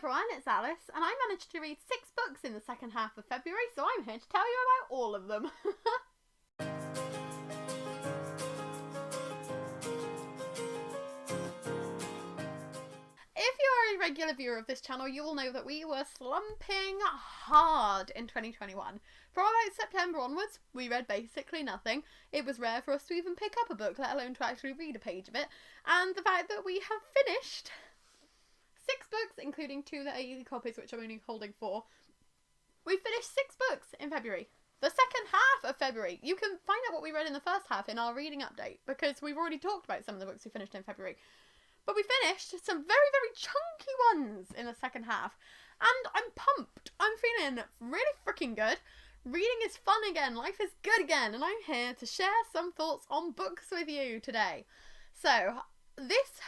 everyone, it's Alice, and I managed to read 6 books in the second half of February, so I'm here to tell you about all of them. If you are a regular viewer of this channel, you will know that we were slumping hard in 2021. From about September onwards, we read basically nothing. It was rare for us to even pick up a book, let alone to actually read a page of it. And the fact that we have finished 6 books, including 2 that are e-copies, which I'm only holding 4. We finished 6 books in February. The second half of February. You can find out what we read in the first half in our reading update, because we've already talked about some of the books we finished in February. But we finished some very, very chunky ones in the second half. And I'm pumped. I'm feeling really freaking good. Reading is fun again. Life is good again. And I'm here to share some thoughts on books with you today. So, this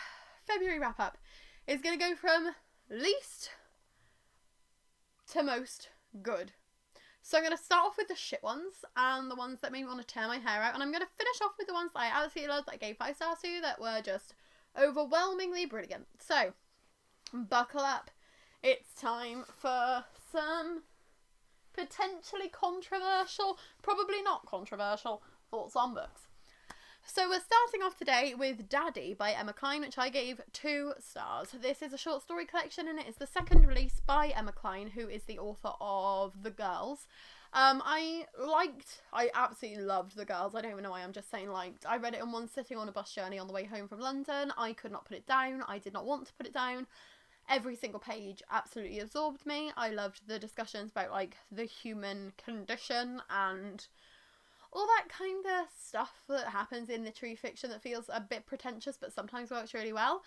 February wrap-up is going to go from least to most good. So I'm going to start off with the shit ones and the ones that made me want to tear my hair out. And I'm going to finish off with the ones that I absolutely loved, that I gave 5 stars to, that were just overwhelmingly brilliant. So, buckle up. It's time for some potentially controversial, probably not controversial, thoughts on books. So we're starting off today with Daddy by Emma Cline, which I gave 2 stars. This is a short story collection and it is the second release by Emma Cline, who is the author of The Girls. I absolutely loved The Girls. I don't even know why I'm just saying liked. I read it in one sitting on a bus journey on the way home from London. I could not put it down. I did not want to put it down. Every single page absolutely absorbed me. I loved the discussions about like the human condition and all that kind of stuff that happens in literary fiction that feels a bit pretentious but sometimes works really well.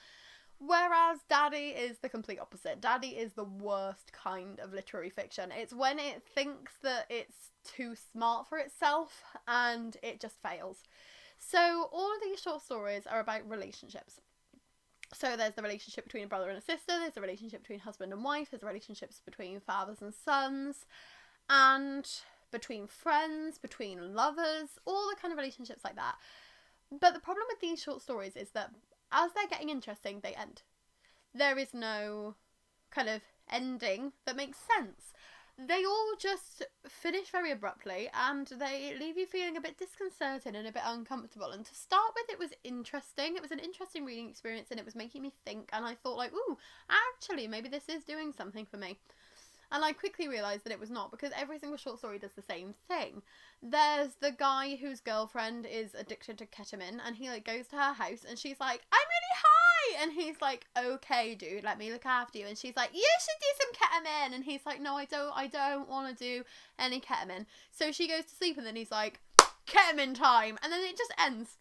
Whereas Daddy is the complete opposite. Daddy is the worst kind of literary fiction. It's when it thinks that it's too smart for itself and it just fails. So all of these short stories are about relationships. So there's the relationship between a brother and a sister, there's the relationship between husband and wife, there's relationships between fathers and sons, and between friends, between lovers, all the kind of relationships like that. But the problem with these short stories is that as they're getting interesting, they end. There is no kind of ending that makes sense. They all just finish very abruptly and they leave you feeling a bit disconcerted and a bit uncomfortable. And to start with, it was interesting. It was an interesting reading experience and it was making me think. And I thought like, ooh, actually, maybe this is doing something for me. And I quickly realised that it was not, because every single short story does the same thing. There's the guy whose girlfriend is addicted to ketamine, and he like goes to her house, and she's like, I'm really high! And he's like, okay, dude, let me look after you. And she's like, you should do some ketamine! And he's like, no, I don't want to do any ketamine. So she goes to sleep, and then he's like, ketamine time! And then it just ends.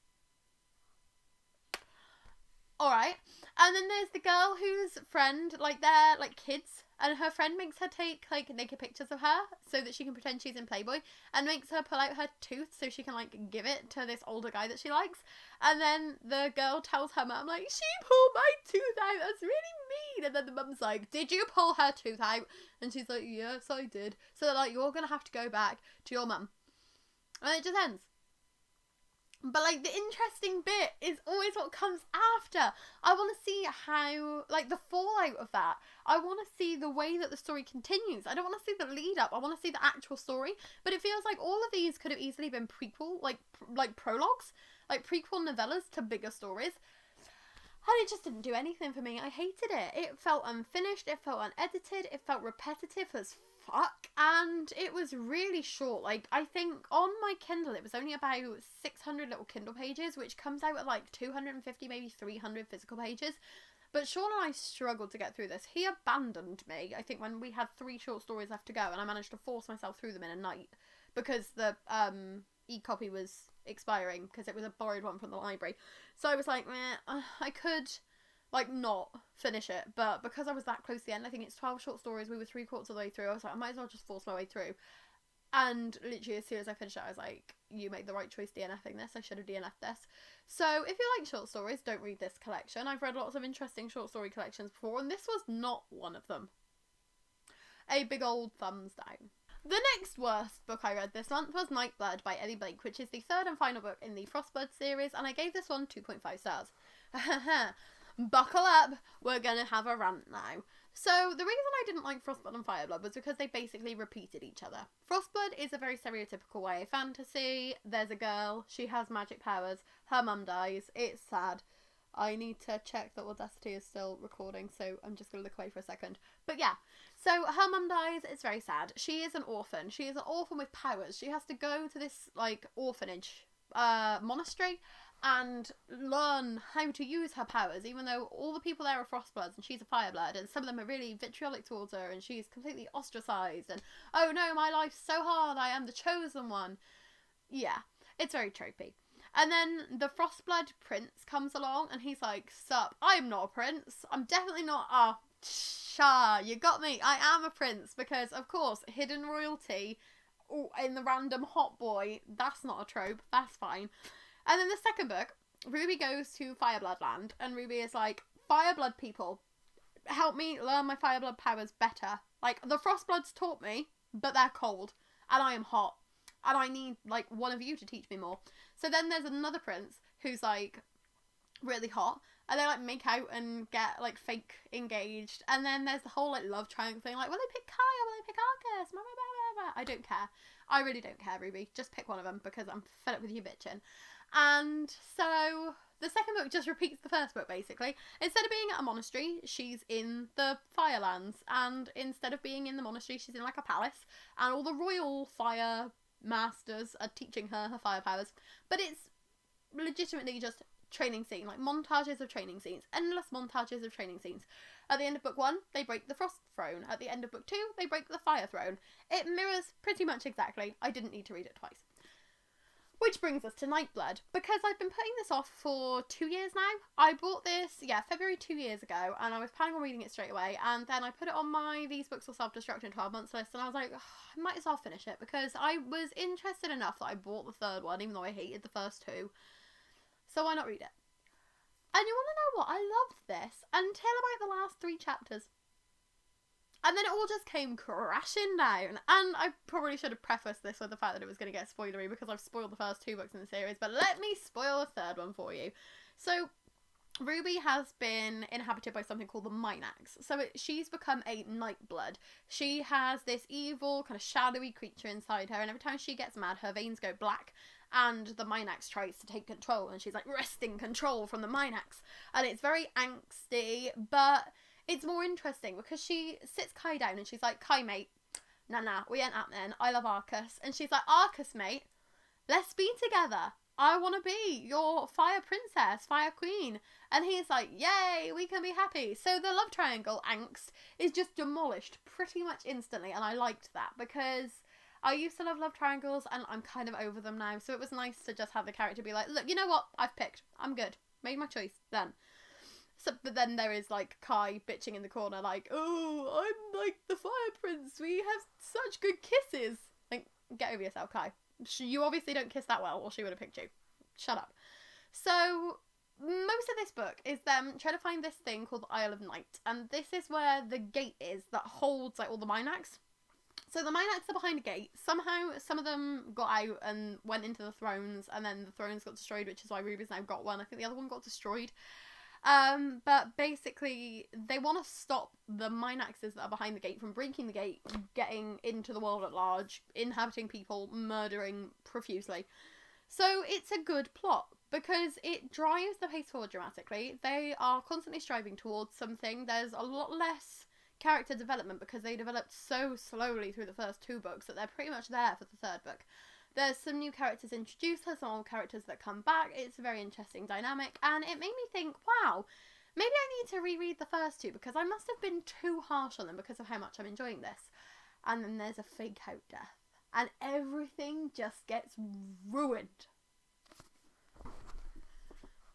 Alright. And then there's the girl whose friend, like, they're like kids, and her friend makes her take like naked pictures of her so that she can pretend she's in Playboy, and makes her pull out her tooth so she can like give it to this older guy that she likes. And then the girl tells her mum like, she pulled my tooth out, that's really mean. And then the mum's like, did you pull her tooth out? And she's like, yes, I did. So they're like, you're gonna have to go back to your mum. And it just ends. But like the interesting bit is always what comes after. I want to see how, like, the fallout of that. I want to see the way that the story continues. I don't want to see the lead up. I want to see the actual story. But it feels like all of these could have easily been prequel, like prologues, like prequel novellas to bigger stories. And it just didn't do anything for me. I hated it. It felt unfinished. It felt unedited. It felt repetitive as fuck. And it was really short. Like, I think on my Kindle it was only about 600 little Kindle pages, which comes out at like 250, maybe 300 physical pages. But Sean and I struggled to get through this. He abandoned me, I think, when we had 3 short stories left to go, and I managed to force myself through them in a night because the e-copy was expiring because it was a borrowed one from the library. So I was like, I could like not finish it, but because I was that close to the end, I think it's 12 short stories, we were 3/4 of the way through, I was like, I might as well just force my way through. And literally as soon as I finished it, I was like, you made the right choice DNFing this. I should have DNF'd this. So if you like short stories, don't read this collection. I've read lots of interesting short story collections before, and this was not one of them. A big old thumbs down. The next worst book I read this month was Nightblood by Ellie Blake, which is the 3rd and final book in the Frostblood series, and I gave this one 2.5 stars. Buckle up, we're gonna have a rant now. So the reason I didn't like Frostblood and Fireblood was because they basically repeated each other. Frostblood is a very stereotypical way of fantasy. There's a girl, she has magic powers, her mum dies, it's sad. I need to check that Audacity is still recording, so I'm just going to look away for a second. But yeah, so her mum dies, it's very sad. She is an orphan. She is an orphan with powers. She has to go to this, like, orphanage monastery and learn how to use her powers, even though all the people there are Frostbloods and she's a Fireblood, and some of them are really vitriolic towards her and she's completely ostracised and, oh no, my life's so hard, I am the chosen one. Yeah, it's very tropey. And then the Frostblood prince comes along and he's like, sup, I'm not a prince, I'm definitely not you got me, I am a prince, because of course hidden royalty in the random hot boy, that's not a trope, that's fine. And then the second book, Ruby goes to Fireblood land, and Ruby is like, Fireblood people, help me learn my Fireblood powers better. Like, the Frostbloods taught me, but they're cold, and I am hot, and I need, like, one of you to teach me more. So then there's another prince who's, like, really hot, and they, like, make out and get, like, fake engaged, and then there's the whole, like, love triangle thing, like, will they pick Kai or will they pick Arcus? Blah, blah, blah, blah, blah. I don't care. I really don't care, Ruby. Just pick one of them, because I'm fed up with you bitching. And so the second book just repeats the first book, basically. Instead of being at a monastery, she's in the Firelands, and instead of being in the monastery, she's in, like, a palace, and all the royal fire masters are teaching her fire powers. But it's legitimately just training scene, like montages of training scenes, endless montages of training scenes. At the end of book 1, they break the Frost Throne. At the end of book 2, they break the Fire Throne. It mirrors pretty much exactly. I didn't need to read it twice. Which brings us to Nightblood, because I've been putting this off for 2 years now. I bought this, February 2 years ago, and I was planning on reading it straight away, and then I put it on my These Books Will Self-Destruct in 12 months list, and I was like, I might as well finish it, because I was interested enough that I bought the third one, even though I hated the first two. So why not read it? And you want to know what? I loved this until about the last 3 chapters. And then it all just came crashing down. And I probably should have prefaced this with the fact that it was going to get spoilery, because I've spoiled the first 2 books in the series. But let me spoil the third one for you. So Ruby has been inhabited by something called the Minax. So she's become a Nightblood. She has this evil, kind of shadowy creature inside her. And every time she gets mad, her veins go black. And the Minax tries to take control. And she's like wresting control from the Minax. And it's very angsty, but it's more interesting because she sits Kai down and she's like, Kai, mate, nah, we ain't happening. I love Arcus. And she's like, Arcus, mate, let's be together. I want to be your fire princess, fire queen. And he's like, yay, we can be happy. So the love triangle angst is just demolished pretty much instantly. And I liked that because I used to love triangles and I'm kind of over them now. So it was nice to just have the character be like, look, you know what? I've picked. I'm good. Made my choice. Done. So, but then there is, like, Kai bitching in the corner, like, oh, I'm, like, the fire prince. We have such good kisses. Like, get over yourself, Kai. You obviously don't kiss that well, or she would have picked you. Shut up. So, most of this book is them trying to find this thing called the Isle of Night. And this is where the gate is that holds, like, all the Minax. So the Minax are behind a gate. Somehow, some of them got out and went into the thrones, and then the thrones got destroyed, which is why Ruby's now got one. I think the other one got destroyed. But basically, they want to stop the Minaxes that are behind the gate from breaking the gate, getting into the world at large, inhabiting people, murdering profusely. So it's a good plot, because it drives the pace forward dramatically. They are constantly striving towards something. There's a lot less character development, because they developed so slowly through the first 2 books that they're pretty much there for the third book. There's some new characters introduced, there's some old characters that come back. It's a very interesting dynamic, and it made me think, wow, maybe I need to reread the first 2, because I must have been too harsh on them because of how much I'm enjoying this. And then there's a fake out death, and everything just gets ruined.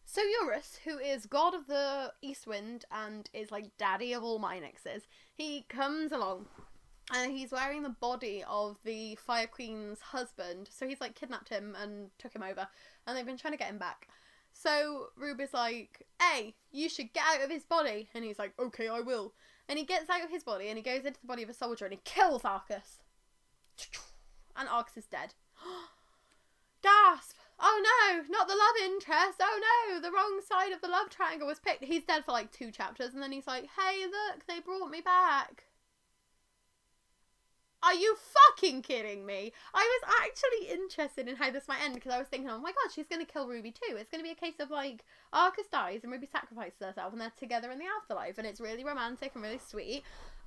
So Eurus, who is god of the East Wind and is like daddy of all Minaxes, he comes along. And he's wearing the body of the Fire Queen's husband. So he's, like, kidnapped him and took him over. And they've been trying to get him back. So Ruby's like, hey, you should get out of his body. And he's like, okay, I will. And he gets out of his body and he goes into the body of a soldier and he kills Arcus. And Arcus is dead. Gasp! oh no, not the love interest. Oh no, the wrong side of the love triangle was picked. He's dead for like 2 chapters, and then he's like, hey, look, they brought me back. Are you fucking kidding me? I was actually interested in how this might end because I was thinking, oh my god, she's going to kill Ruby too. It's going to be a case of like, Arcus dies and Ruby sacrifices herself and they're together in the afterlife and it's really romantic and really sweet.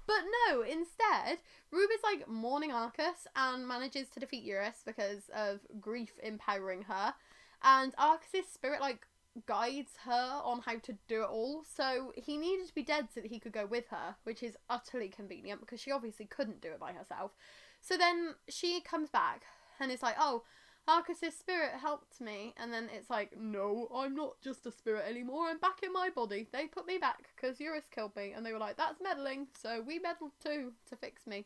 But no, instead, Ruby's like mourning Arcus and manages to defeat Eurus because of grief empowering her. And Arcus's spirit like guides her on how to do it all, so he needed to be dead so that he could go with her, which is utterly convenient because she obviously couldn't do it by herself. So then she comes back and it's like, oh, Arcus's spirit helped me, and then it's like, no, I'm not just a spirit anymore, I'm back in my body. They put me back because Eurus killed me, and they were like, that's meddling, so we meddled too to fix me.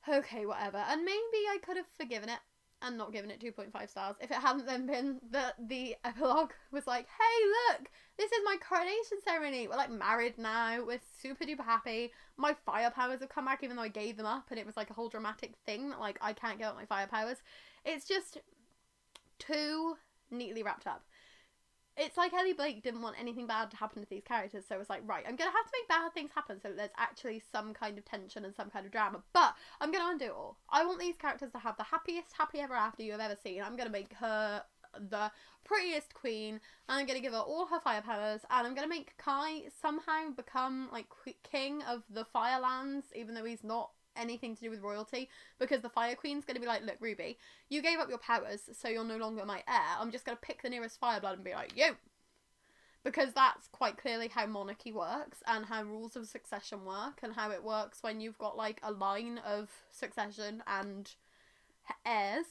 Okay, whatever. And maybe I could have forgiven it and not given it 2.5 stars if it hadn't then been that the epilogue was like, hey, look, this is my coronation ceremony. We're like married now. We're super duper happy. My fire powers have come back even though I gave them up, and it was like a whole dramatic thing that like I can't give up my fire powers. It's just too neatly wrapped up. It's like Ellie Blake didn't want anything bad to happen to these characters, so it was like, right, I'm going to have to make bad things happen so that there's actually some kind of tension and some kind of drama, but I'm going to undo it all. I want these characters to have the happiest happy ever after you've ever seen. I'm going to make her the prettiest queen, and I'm going to give her all her fire powers, and I'm going to make Kai somehow become, like, king of the Firelands, even though he's not anything to do with royalty, because the Fire Queen's going to be like, look, Ruby, you gave up your powers, so you're no longer my heir. I'm just going to pick the nearest Fireblood and be like, you! Because that's quite clearly how monarchy works, and how rules of succession work, and how it works when you've got, like, a line of succession and heirs.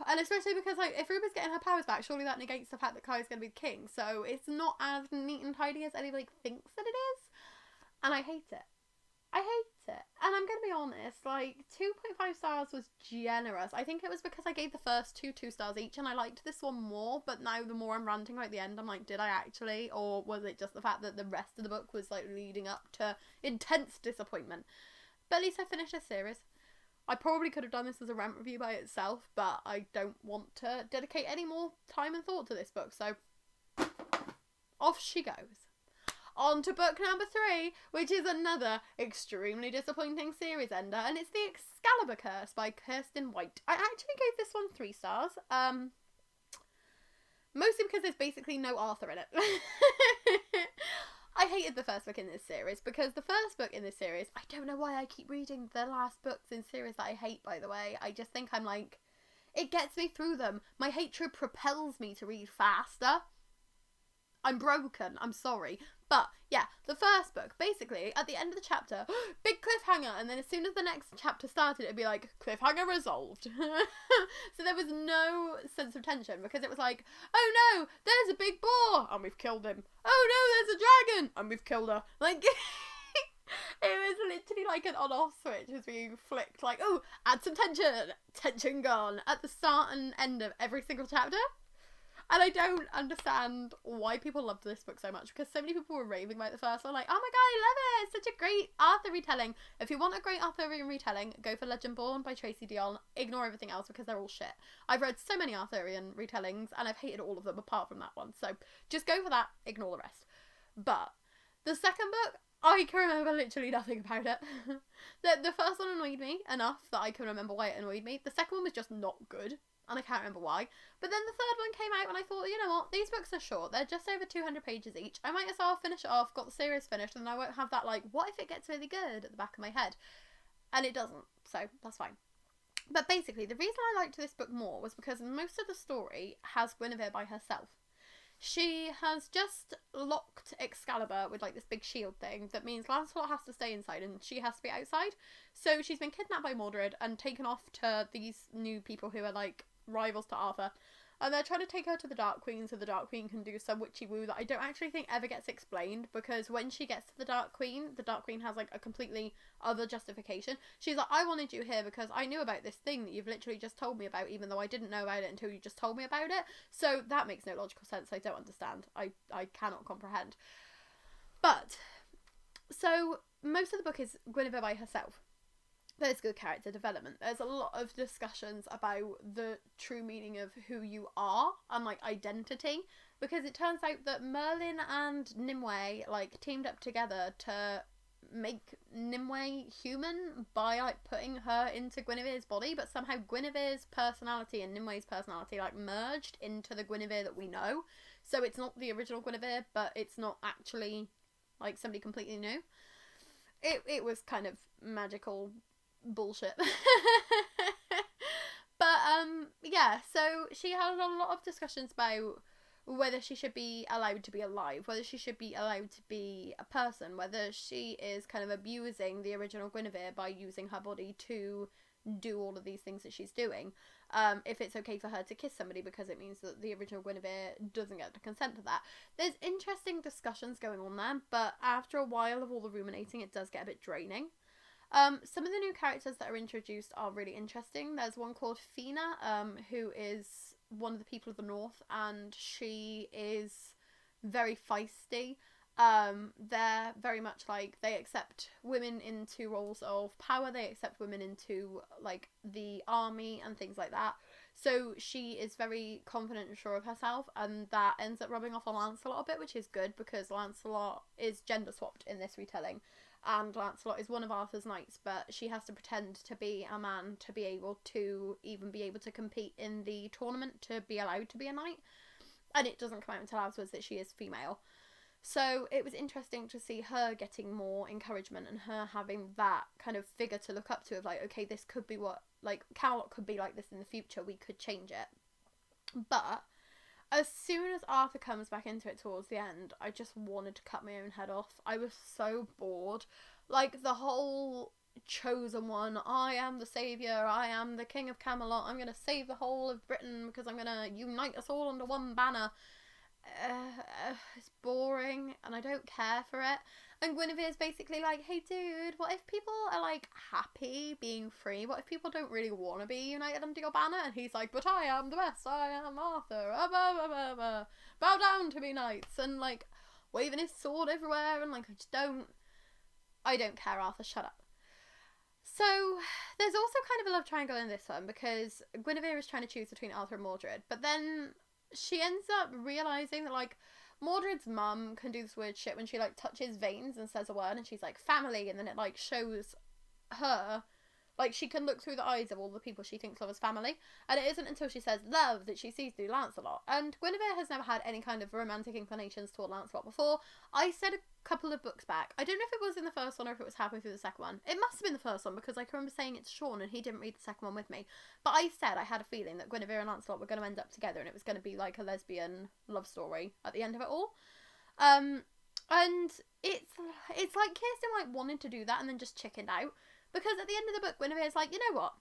And especially because, like, if Ruby's getting her powers back, surely that negates the fact that Kai's going to be the king, so it's not as neat and tidy as anybody thinks that it is, and I hate it. I hate it. And I'm going to be honest, like, 2.5 stars was generous. I think it was because I gave the first 2 stars each, and I liked this one more, but now the more I'm ranting about the end, I'm like, did I actually? Or was it just the fact that the rest of the book was, like, leading up to intense disappointment? But at least I finished this series. I probably could have done this as a rant review by itself, but I don't want to dedicate any more time and thought to this book, so off she goes. On to book number 3, which is another extremely disappointing series ender, and it's the Excalibur Curse by Kirsten White. I actually gave this one 3 stars, mostly because there's basically no Arthur in it. I hated the first book in this series, because the first book in this series, I don't know why I keep reading the last books in series that I hate, by the way. I just think I'm like, it gets me through them. My hatred propels me to read faster. I'm broken, I'm sorry. But, yeah, the first book, basically, at the end of the chapter, big cliffhanger, and then as soon as the next chapter started, it'd be like, cliffhanger resolved. So there was no sense of tension, because it was like, oh no, there's a big boar, and we've killed him. Oh no, there's a dragon, and we've killed her. Like, it was literally like an on-off switch was being flicked, like, oh, add some tension gone, at the start and end of every single chapter. And I don't understand why people loved this book so much, because so many people were raving about the first one, like, oh my god, I love it, it's such a great Arthur retelling. If you want a great Arthurian retelling, go for Legendborn by Tracy Dion. Ignore everything else because they're all shit. I've read so many Arthurian retellings, and I've hated all of them apart from that one, so just go for that, ignore the rest. But the second book, I can remember literally nothing about it. The first one annoyed me enough that I can remember why it annoyed me. The second one was just not good, and I can't remember why. But then the third one came out and I thought, you know what, these books are short, they're just over 200 pages each, I might as well finish it off, got the series finished, and I won't have that, like, what if it gets really good at the back of my head? And it doesn't, so that's fine. But basically, the reason I liked this book more was because most of the story has Guinevere by herself. She has just locked Excalibur with, like, this big shield thing that means Lancelot has to stay inside and she has to be outside. So she's been kidnapped by Mordred and taken off to these new people who are, like, rivals to Arthur, and they're trying to take her to the Dark Queen so the Dark Queen can do some witchy woo that I don't actually think ever gets explained, because when she gets to the Dark Queen has, like, a completely other justification. She's like, I wanted you here because I knew about this thing that you've literally just told me about, even though I didn't know about it until you just told me about it. So that makes no logical sense. I don't understand. I cannot comprehend. But so most of the book is Guinevere by herself. there's good character development. There's a lot of discussions about the true meaning of who you are and, like, identity, because it turns out that Merlin and Nimue, like, teamed up together to make Nimue human by, like, putting her into Guinevere's body, but somehow Guinevere's personality and Nimue's personality, like, merged into the Guinevere that we know. So it's not the original Guinevere, but it's not actually, like, somebody completely new. It was kind of magical bullshit. But yeah, so she had a lot of discussions about whether she should be allowed to be alive, whether she should be allowed to be a person, whether she is kind of abusing the original Guinevere by using her body to do all of these things that she's doing. If it's okay for her to kiss somebody because it means that the original Guinevere doesn't get to consent to that. There's interesting discussions going on there, but after a while of all the ruminating, it does get a bit draining. Some of the new characters that are introduced are really interesting. There's one called Fina, who is one of the people of the North, and she is very feisty. They're very much like, they accept women into roles of power, they accept women into, like, the army and things like that. So she is very confident and sure of herself, and that ends up rubbing off on Lancelot a bit, which is good, because Lancelot is gender swapped in this retelling. And Lancelot is one of Arthur's knights, but she has to pretend to be a man to be able to even be able to compete in the tournament to be allowed to be a knight. And it doesn't come out until afterwards that she is female. So it was interesting to see her getting more encouragement and her having that kind of figure to look up to of, like, okay, this could be what, like, Camelot could be like this in the future, we could change it. But as soon as Arthur comes back into it towards the end, I just wanted to cut my own head off. I was so bored. Like, the whole chosen one, I am the saviour, I am the king of Camelot, I'm going to save the whole of Britain because I'm going to unite us all under one banner. It's boring and I don't care for it. And Guinevere's basically like, hey dude, what if people are, like, happy being free? What if people don't really want to be united under your banner? And he's like, but I am the best, I am Arthur, bow down to me knights, and, like, waving his sword everywhere, and, like, I don't care, Arthur, shut up. So there's also kind of a love triangle in this one, because Guinevere is trying to choose between Arthur and Mordred, but then she ends up realising that, like, Mordred's mum can do this weird shit when she, like, touches veins and says a word and she's like, family, and then it, like, shows her, like, she can look through the eyes of all the people she thinks of as family, and it isn't until she says love that she sees through Lancelot. And Guinevere has never had any kind of romantic inclinations toward Lancelot before. I said a couple of books back, I don't know if it was in the first one or if it was halfway through the second one. It must have been the first one, because I can remember saying it to Sean and he didn't read the second one with me. But I said I had a feeling that Guinevere and Lancelot were going to end up together and it was going to be like a lesbian love story at the end of it all. And it's like Kirsten, like, wanted to do that and then just chickened out. Because at the end of the book, Guinevere's like, you know what?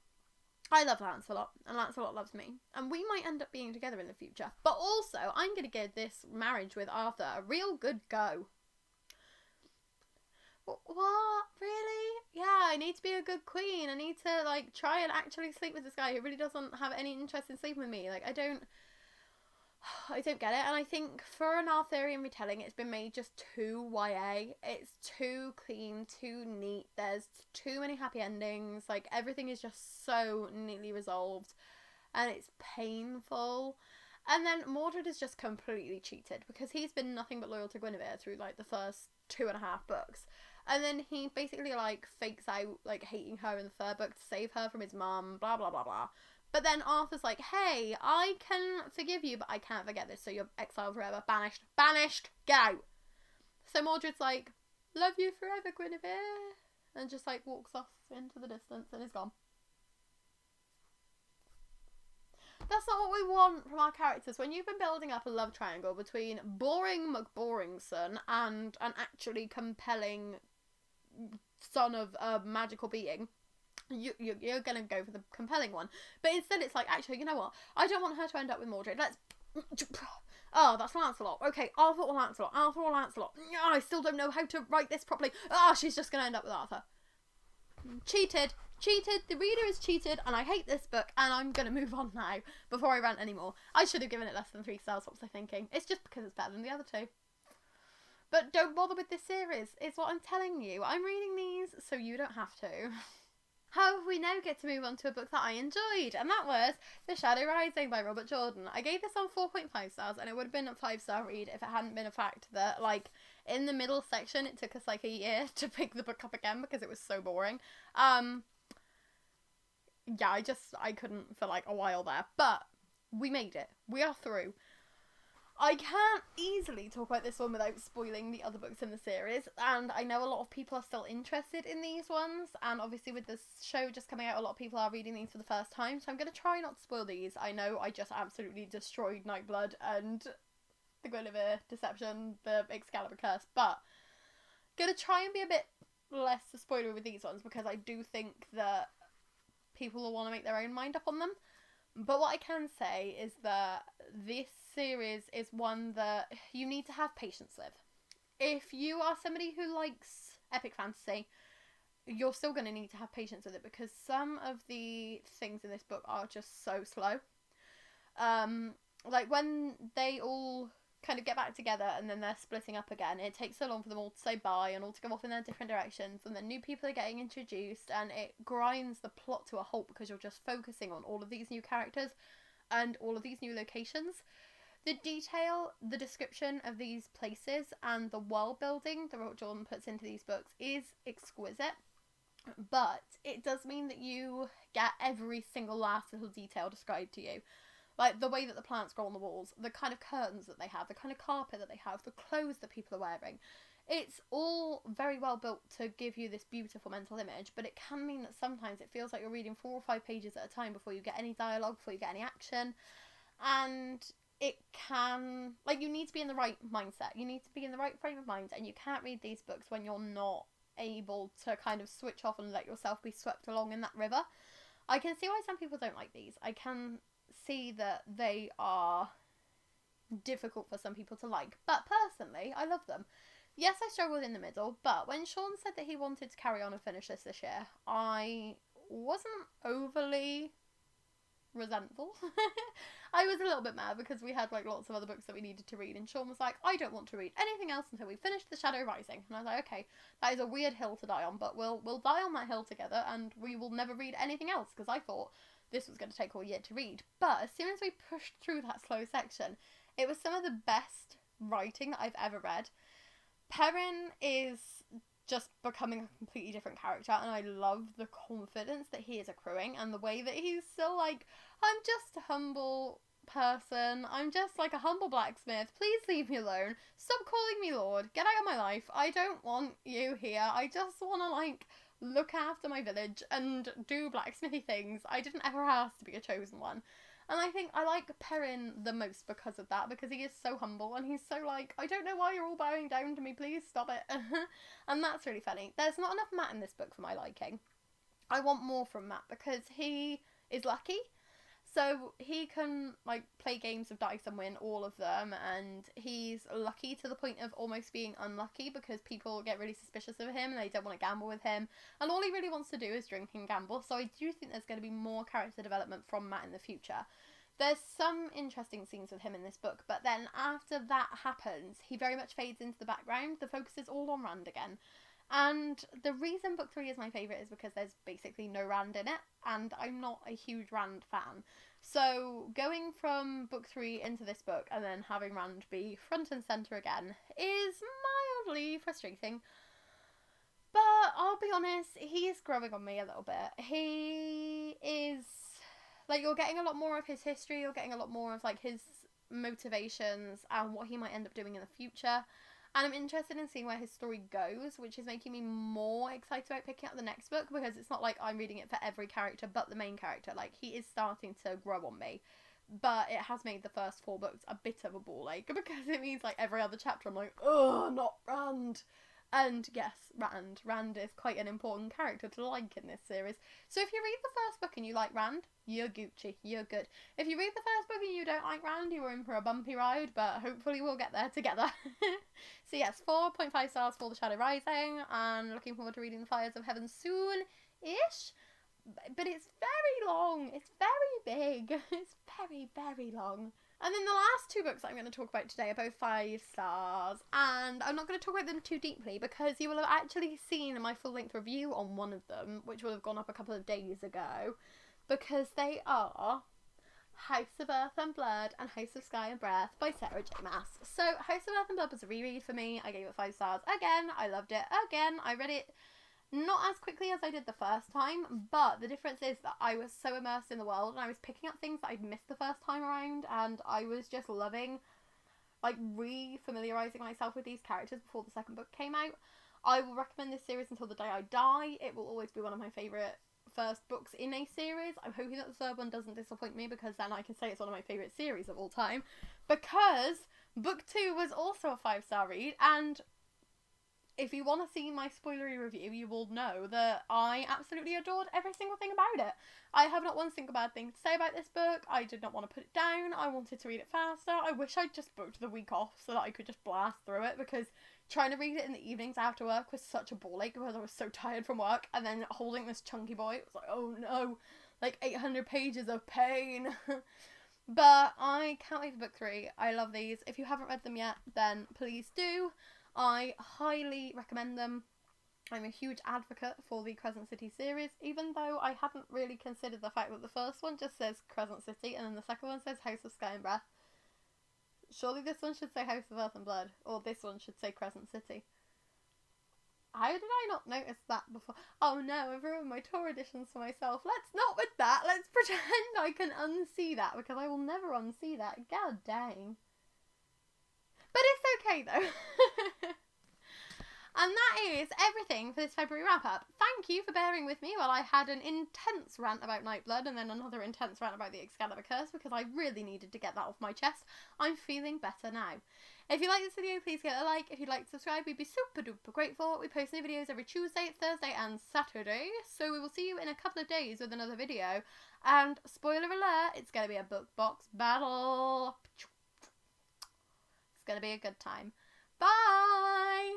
I love Lancelot, and Lancelot loves me, and we might end up being together in the future. But also, I'm going to give this marriage with Arthur a real good go. What? Really? Yeah, I need to be a good queen. I need to, like, try and actually sleep with this guy who really doesn't have any interest in sleeping with me. Like, I don't get it. And I think for an Arthurian retelling, it's been made just too YA. It's too clean, too neat. There's too many happy endings. Like, everything is just so neatly resolved, and it's painful. And then Mordred is just completely cheated, because he's been nothing but loyal to Guinevere through, like, the first 2.5 books. And then he basically, like, fakes out, like, hating her in the third book to save her from his mum, blah, blah, blah, blah. But then Arthur's like, hey, I can forgive you, but I can't forget this, so you're exiled forever. Banished, get out. So Mordred's like, love you forever, Guinevere. And just, like, walks off into the distance and is gone. That's not what we want from our characters. When you've been building up a love triangle between boring McBoringson and an actually compelling son of a magical being, you're gonna go for the compelling one. But instead it's like, actually, you know what? I don't want her to end up with Mordred. Let's... Oh, that's Lancelot. Okay, Arthur or Lancelot. Arthur or Lancelot. Oh, I still don't know how to write this properly. Oh, she's just gonna end up with Arthur. Cheated. The reader is cheated, and I hate this book, and I'm gonna move on now before I rant anymore. I should have given it less than 3 stars. What was I thinking? It's just because it's better than the other two. But don't bother with this series, is what I'm telling you. I'm reading these so you don't have to. However, we now get to move on to a book that I enjoyed, and that was The Shadow Rising by Robert Jordan. I gave this on 4.5 stars, and it would have been a 5-star read if it hadn't been a fact that, like, in the middle section, it took us, like, a year to pick the book up again because it was so boring. Yeah, I couldn't for, like, a while there, but we made it. We are through. I can't easily talk about this one without spoiling the other books in the series, and I know a lot of people are still interested in these ones, and obviously with this show just coming out, a lot of people are reading these for the first time, so I'm going to try not to spoil these. I know I just absolutely destroyed Nightblood and the Guinevere Deception, the Excalibur Curse, but going to try and be a bit less spoiler with these ones, because I do think that people will want to make their own mind up on them. But what I can say is that this series is one that you need to have patience with. If you are somebody who likes epic fantasy, you're still going to need to have patience with it, because some of the things in this book are just so slow. Like when they all kind of get back together and then they're splitting up again, it takes so long for them all to say bye and all to go off in their different directions, and then new people are getting introduced, and it grinds the plot to a halt because you're just focusing on all of these new characters and all of these new locations. The detail, the description of these places, and the world building that Robert Jordan puts into these books is exquisite, but it does mean that you get every single last little detail described to you. Like the way that the plants grow on the walls, the kind of curtains that they have, the kind of carpet that they have, the clothes that people are wearing. It's all very well built to give you this beautiful mental image, but it can mean that sometimes it feels like you're reading 4 or 5 pages at a time before you get any dialogue, before you get any action. And it can, like, you need to be in the right mindset. You need to be in the right frame of mind, and you can't read these books when you're not able to kind of switch off and let yourself be swept along in that river. I can see why some people don't like these. I can see that they are difficult for some people to like, but personally I love them. Yes, I struggled in the middle, but when Sean said that he wanted to carry on and finish this year, I wasn't overly resentful. I was a little bit mad because we had like lots of other books that we needed to read, and Sean was like, I don't want to read anything else until we finish The Shadow Rising. And I was like, okay, that is a weird hill to die on, but we'll die on that hill together, and we will never read anything else, because I thought this was going to take all year to read. But as soon as we pushed through that slow section, it was some of the best writing that I've ever read. Perrin is just becoming a completely different character, and I love the confidence that he is accruing, and the way that he's still like, I'm just a humble person, I'm just like a humble blacksmith, please leave me alone, stop calling me lord, get out of my life, I don't want you here, I just want to like look after my village and do blacksmithy things. I didn't ever ask to be a chosen one. And I think I like Perrin the most because of that, because he is so humble and he's so like, I don't know why you're all bowing down to me, please stop it. And that's really funny. There's not enough Matt in this book for my liking. I want more from Matt because he is lucky. So he can like play games of dice and win all of them, and he's lucky to the point of almost being unlucky because people get really suspicious of him and they don't want to gamble with him, and all he really wants to do is drink and gamble. So I do think there's going to be more character development from Matt in the future. There's some interesting scenes with him in this book, but then after that happens, he very much fades into the background. The focus is all on Rand again. And the reason book 3 is my favourite is because there's basically no Rand in it, and I'm not a huge Rand fan. So going from book 3 into this book and then having Rand be front and centre again is mildly frustrating. But I'll be honest, he is growing on me a little bit. He is, like, you're getting a lot more of his history, you're getting a lot more of, like, his motivations and what he might end up doing in the future. And I'm interested in seeing where his story goes, which is making me more excited about picking up the next book, because it's not like I'm reading it for every character but the main character. Like, he is starting to grow on me. But it has made the first 4 books a bit of a ball ache, because it means, like, every other chapter I'm like, oh, not Rand. And yes, Rand. Rand is quite an important character to like in this series. So if you read the first book and you like Rand, you're Gucci. You're good. If you read the first book and you don't like Rand, you're in for a bumpy ride, but hopefully we'll get there together. So yes, 4.5 stars for The Shadow Rising, and looking forward to reading The Fires of Heaven soon-ish. But it's very long. It's very big. It's very, very long. And then the last two books that I'm going to talk about today are both 5 stars, and I'm not going to talk about them too deeply because you will have actually seen my full-length review on one of them, which will have gone up a couple of days ago, because they are House of Earth and Blood and House of Sky and Breath by Sarah J Maas. So House of Earth and Blood was a reread for me. I gave it 5 stars again. I loved it again. I read it not as quickly as I did the first time, but the difference is that I was so immersed in the world and I was picking up things that I'd missed the first time around, and I was just loving, like, re-familiarising myself with these characters before the second book came out. I will recommend this series until the day I die. It will always be one of my favourite first books in a series. I'm hoping that the third one doesn't disappoint me, because then I can say it's one of my favourite series of all time, because book 2 was also a 5-star read, and if you want to see my spoilery review, you will know that I absolutely adored every single thing about it. I have not one single bad thing to say about this book. I did not want to put it down. I wanted to read it faster. I wish I'd just booked the week off so that I could just blast through it, because trying to read it in the evenings after work was such a ball ache because I was so tired from work, and then holding this chunky boy, it was like, oh no, like 800 pages of pain. But I can't wait for book 3. I love these. If you haven't read them yet, then please do. I highly recommend them. I'm a huge advocate for the Crescent City series, even though I hadn't really considered the fact that the first one just says Crescent City and then the second one says House of Sky and Breath. Surely this one should say House of Earth and Blood, or this one should say Crescent City. How did I not notice that before? Oh no, I've ruined my tour editions for myself. Let's not with that. Let's pretend I can unsee that, because I will never unsee that. God dang. But it's okay though. And that is everything for this February wrap-up. Thank you for bearing with me while I had an intense rant about Nightblood and then another intense rant about the Excalibur Curse, because I really needed to get that off my chest. I'm feeling better now. If you like this video, please give it a like. If you'd like to subscribe, we'd be super duper grateful. We post new videos every Tuesday, Thursday and Saturday, so we will see you in a couple of days with another video. And spoiler alert, it's going to be a book box battle. It's going to be a good time. Bye!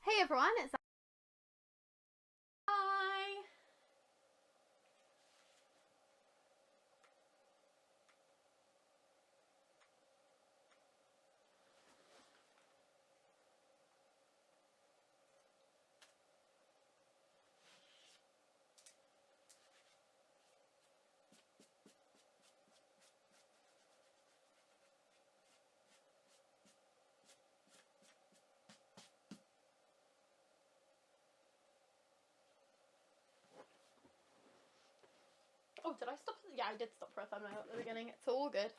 Hey everyone, it's Bye! Oh, did I stop? Yeah, I did stop for a thumbnail at the beginning. It's all good.